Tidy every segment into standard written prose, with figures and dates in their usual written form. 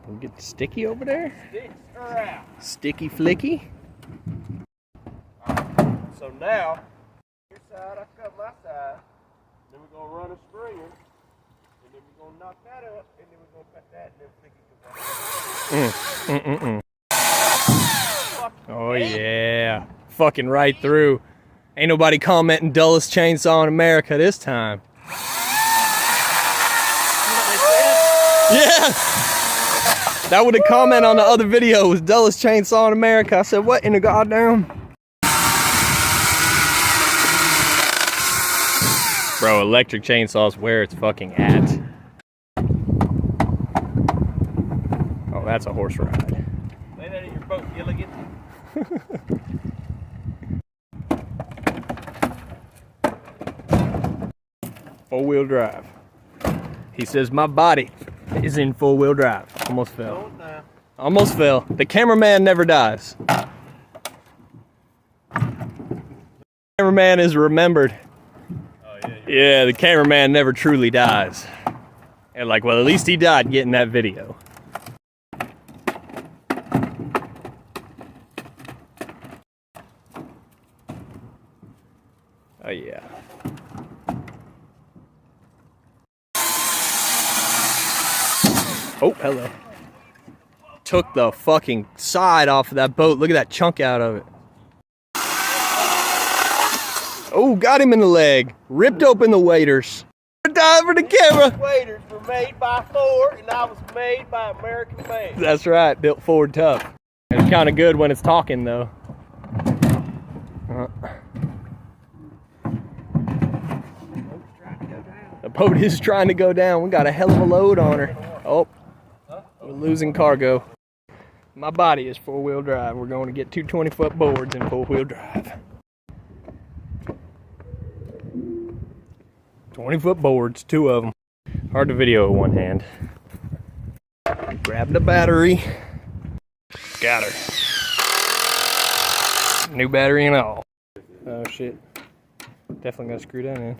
We get sticky over there? Sticks are out. Sticky flicky? So now, your side, I cut my side. Then we're going to run a stringer. And then we're going to knock that up. And then we're going to cut that. And then flick it. Oh yeah. Fucking right through. Ain't nobody commenting dullest chainsaw in America this time. Yeah! That would have commented on the other video was dullest chainsaw in America. I said, what in the goddamn? Bro, electric chainsaw's where it's fucking at. Oh, that's a horse ride. Lay that in your boat, Gilligan. Four-wheel drive. He says my body is in four-wheel drive. Almost fell. Almost fell. The cameraman never dies. Cameraman is remembered. Oh, yeah, yeah, the cameraman never truly dies. And like, well, at least he died getting that video. Oh yeah. Oh, hello. Took the fucking side off of that boat. Look at that chunk out of it. Oh, got him in the leg. Ripped open the waders. Dive for the camera. Waders were made by Ford, and I was made by American made. That's right, built Ford tough. It's kind of good when it's talking though. The boat is trying to go down. We got a hell of a load on her. Oh, we're losing cargo. My body is four-wheel drive. We're going to get two 20-foot boards in four-wheel drive. 20-foot boards, two of them. Hard to video with one hand. Grab the battery. Got her. New battery and all. Oh shit. Definitely gotta screw that in.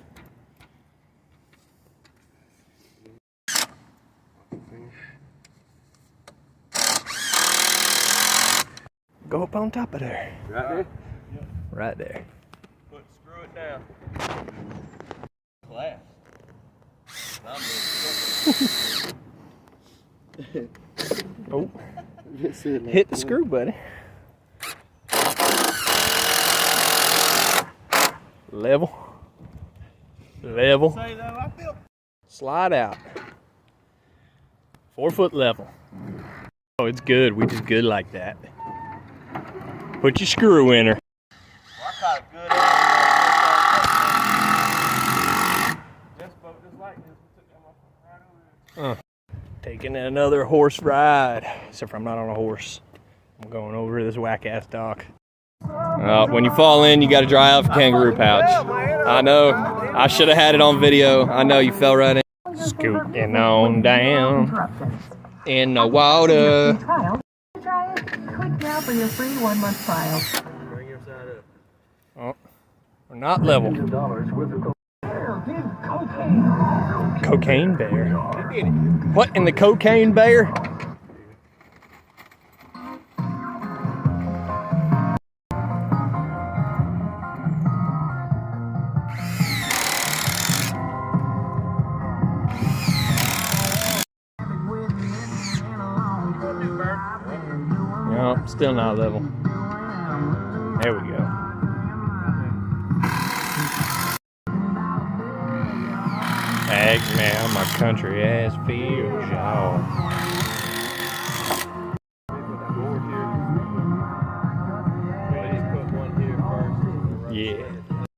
Go up on top of there. Right there? Yep. Right there. Screw it down. Class. Oh. Hit the screw, buddy. Level. Level. Slide out. 4-foot level. Oh, it's good. We just good like that. Put your screw in her. Well, I caught a good this boat just like this. We took that right over there. Taking another horse ride. Except for I'm not on a horse. I'm going over this whack-ass dock. When you fall in, you got to dry out the kangaroo pouch. I know. I should have had it on video. I know you fell right in. Scooting on down in the water. Click now for your free 1-month trial. Bring your side up. Oh, we're not level. Cocaine bear. What in the cocaine bear? No, still not level. There we go. Eggs, man, my country ass feels, y'all.